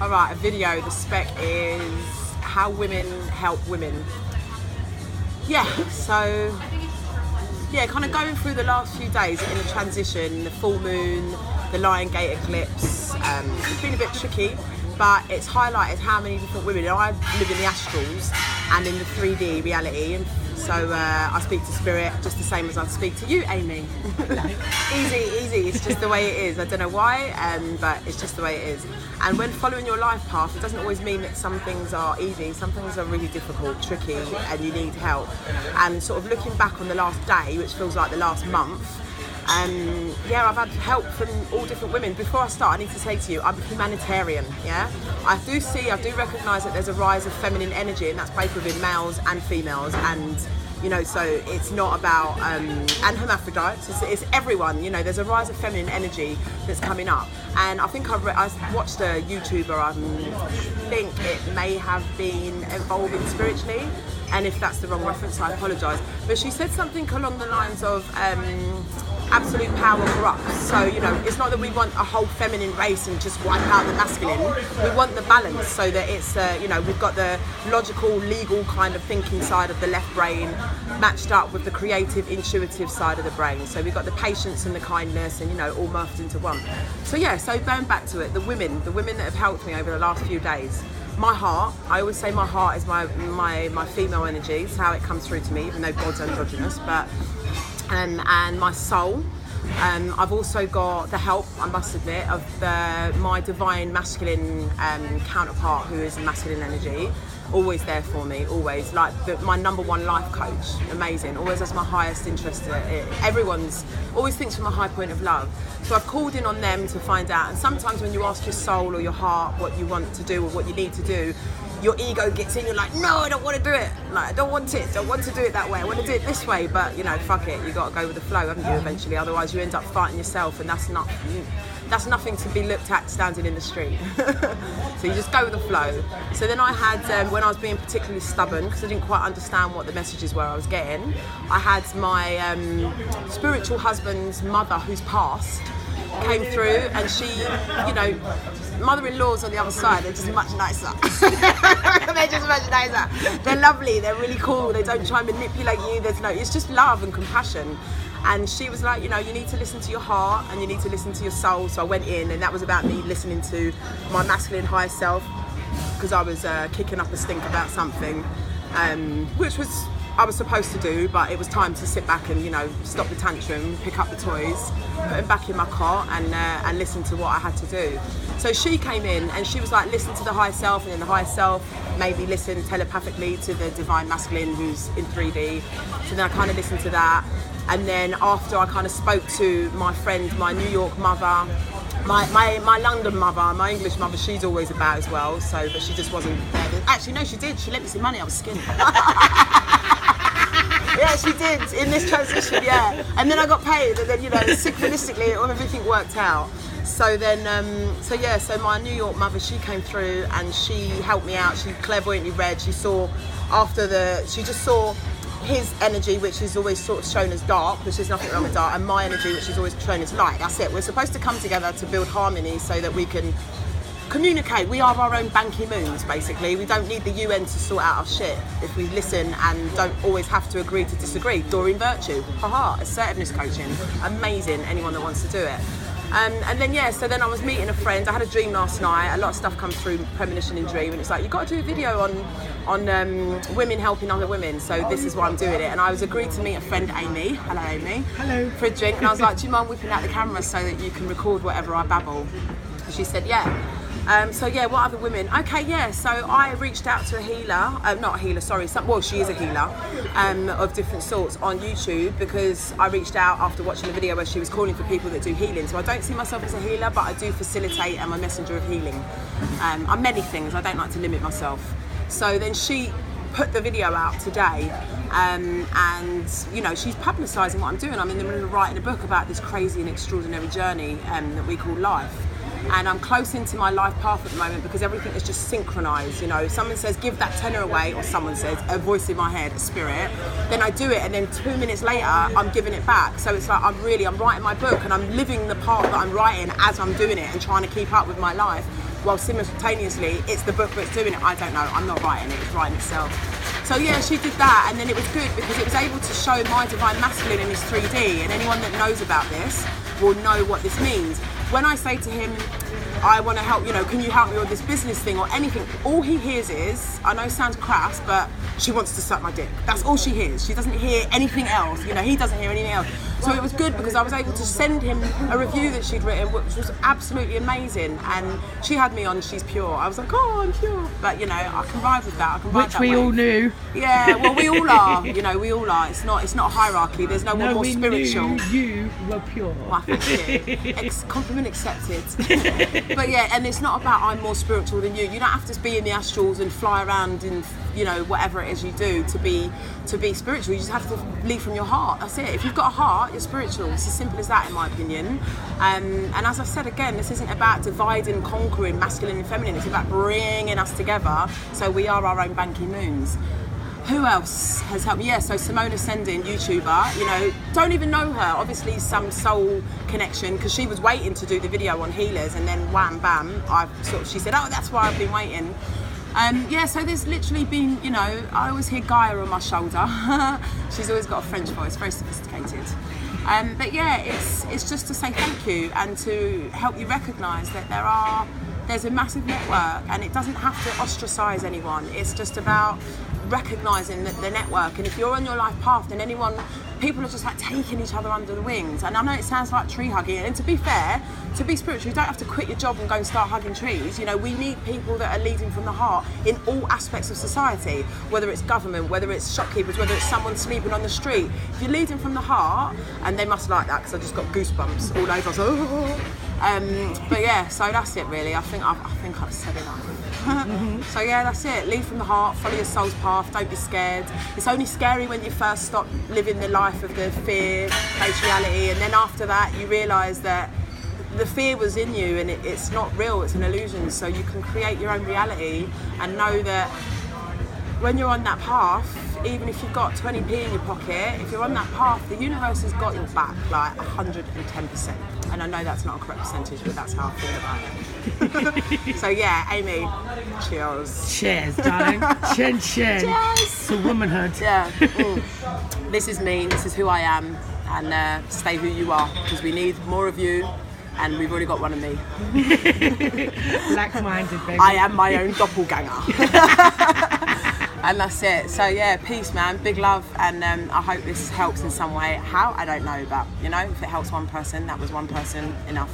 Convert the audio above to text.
Alright, a video, the spec is how women help women. Yeah, so yeah, kind of going through the last few days in the transition, the full moon, the Lion Gate eclipse. It's been a bit tricky, but it's highlighted how many different women. I live in the astrals and in the 3D reality, and so I speak to spirit just the same as I speak to you, Amy. Easy, it's just the way it is. I don't know why, but it's just the way it is. And when following your life path, it doesn't always mean that some things are easy. Some things are really difficult, tricky, and you need help. And sort of looking back on the last day, which feels like the last month, yeah, I've had help from all different women. Before I start, I need to say to you, I'm a humanitarian, yeah? I do recognise that there's a rise of feminine energy, and that's both within males and females, and you know, so it's not about, and hermaphrodites, it's everyone, you know, there's a rise of feminine energy that's coming up. And I think I watched a YouTuber, I think it may have been Evolving Spiritually, and if that's the wrong reference, I apologise. But she said something along the lines of, absolute power corrupts. So, you know, it's not that we want a whole feminine race and just wipe out the masculine. We want the balance so that it's, you know, we've got the logical, legal kind of thinking side of the left brain matched up with the creative, intuitive side of the brain. So we've got the patience and the kindness and, you know, all merged into one. So yeah, so going back to it, the women that have helped me over the last few days. My heart, I always say my heart is my female energy. It's how it comes through to me, even though God's androgynous, but and my soul. I've also got the help, I must admit, of my divine masculine counterpart, who is a masculine energy, always there for me, always, like my number one life coach, amazing, always has my highest interest. Everyone's always thinks from a high point of love. So I've called in on them to find out, and sometimes when you ask your soul or your heart what you want to do or what you need to do, your ego gets in, you're like, no, I don't want to do it. Like, I don't want to do it that way. I want to do it this way, but you know, fuck it. You got to go with the flow, haven't you, eventually? Otherwise you end up fighting yourself, and that's nothing to be looked at standing in the street. So you just go with the flow. So then I had, when I was being particularly stubborn, because I didn't quite understand what the messages were I was getting, I had my spiritual husband's mother, who's passed, came through, and she, you know, mother-in-laws on the other side, they're just much nicer. They're just much nicer. They're lovely, they're really cool, they don't try and manipulate you, it's just love and compassion. And she was like, you know, you need to listen to your heart and you need to listen to your soul. So I went in, and that was about me listening to my masculine higher self, because I was kicking up a stink about something, which I was supposed to do, but it was time to sit back and, you know, stop the tantrum, pick up the toys, put them back in my cot, and listen to what I had to do. So she came in and she was like, listen to the higher self, and then the higher self maybe listen telepathically to the divine masculine who's in 3D. So then I kind of listened to that, and then after I kind of spoke to my friend, my New York mother, my London mother, my English mother, she's always about as well, so, but she just wasn't there. Actually, no, she did. She lent me some money. I was skinny. Yeah, she did, in this transition, yeah. And then I got paid, and then, you know, synchronistically, everything worked out. So then, so my New York mother, she came through and she helped me out. She clairvoyantly read. She saw she just saw his energy, which is always sort of shown as dark, which there's nothing wrong with dark, and my energy, which is always shown as light. That's it. We're supposed to come together to build harmony so that we can communicate. We are our own Ban Ki-moons, basically. We don't need the UN to sort out our shit if we listen and don't always have to agree to disagree. Doreen Virtue, haha, assertiveness coaching, amazing, anyone that wants to do it. And then, yeah, so then I was meeting a friend. I had a dream last night. A lot of stuff comes through premonition and dream, and it's like, you've got to do a video on women helping other women, so this is why I'm doing it. And I was agreed to meet a friend, Amy. Hello, Amy. Hello. For a drink, and I was like, do you mind whipping out the camera so that you can record whatever I babble? And she said, yeah. So yeah, what other women? Okay, yeah, so I reached out to a healer, not a healer, sorry, she is a healer of different sorts on YouTube, because I reached out after watching the video where she was calling for people that do healing. So I don't see myself as a healer, but I do facilitate, and I'm a messenger of healing. I'm many things, I don't like to limit myself. So then she put the video out today, and you know, she's publicising what I'm doing. I'm in the middle of writing a book about this crazy and extraordinary journey that we call life. And I'm close into my life path at the moment, because everything is just synchronised. You know, someone says, give that tenner away, or someone says, a voice in my head, a spirit, then I do it, and then 2 minutes later I'm giving it back. So it's like I'm writing my book, and I'm living the part that I'm writing as I'm doing it and trying to keep up with my life. while simultaneously it's the book that's doing it. I don't know, I'm not writing it, it's writing itself. So yeah, she did that, and then it was good because it was able to show my divine masculine in his 3D, and anyone that knows about this will know what this means. When I say to him, I want to help, you know, can you help me with this business thing or anything, all he hears is, I know it sounds crass, but she wants to suck my dick. That's all she hears. She doesn't hear anything else, you know, he doesn't hear anything else. So it was good because I was able to send him a review that she'd written, which was absolutely amazing. And she had me on She's Pure. I was like, oh, I'm pure. But, you know, I can ride with that. I can ride Which that we wave. all knew. Yeah, well, we all are. You know, we all are. It's not a hierarchy. There's no one more we spiritual. Knew you were pure. Well, thank you. Compliment accepted. But yeah, and it's not about I'm more spiritual than you. You don't have to be in the astrals and fly around and, you know, whatever it is you do to be spiritual. You just have to lead from your heart. That's it. If you've got a heart, you're spiritual. It's as simple as that, in my opinion. And as I said again, this isn't about dividing, conquering masculine and feminine. It's about bringing us together so we are our own Banky Moons. Who else has helped me? Yeah, so Simona Sendin, YouTuber, you know, don't even know her. Obviously some soul connection because she was waiting to do the video on healers, and then wham bam, she said, oh, that's why I've been waiting. Yeah, so there's literally been, you know, I always hear Gaia on my shoulder. She's always got a French voice, very sophisticated. But yeah, it's just to say thank you and to help you recognise that there's a massive network, and it doesn't have to ostracise anyone. It's just about recognising that the network, and if you're on your life path, then people are just like taking each other under the wings. And I know it sounds like tree hugging, and to be fair, to be spiritual, you don't have to quit your job and go and start hugging trees. You know, we need people that are leading from the heart in all aspects of society, whether it's government, whether it's shopkeepers, whether it's someone sleeping on the street. If you're leading from the heart, and they must like that because I just got goosebumps all over. So, but yeah, so that's it really. I think I've said enough. So yeah, that's it. Lead from the heart, follow your soul's path, don't be scared. It's only scary when you first stop living the life of the fear, face reality, and then after that you realise that the fear was in you and it's not real, it's an illusion. So you can create your own reality and know that when you're on that path, even if you've got 20p in your pocket, if you're on that path, the universe has got your back like 110%. And I know that's not a correct percentage, but that's how I feel about it. So yeah, Amy, cheers. Cheers, darling. Chin chin. Cheers. To womanhood. Yeah. This is me, this is who I am, and stay who you are, because we need more of you, and we've already got one of me. Like-minded, baby. I am my own doppelganger. And that's it. So yeah, peace, man. Big love, and I hope this helps in some way. How? I don't know, but you know, if it helps one person, that was one person enough.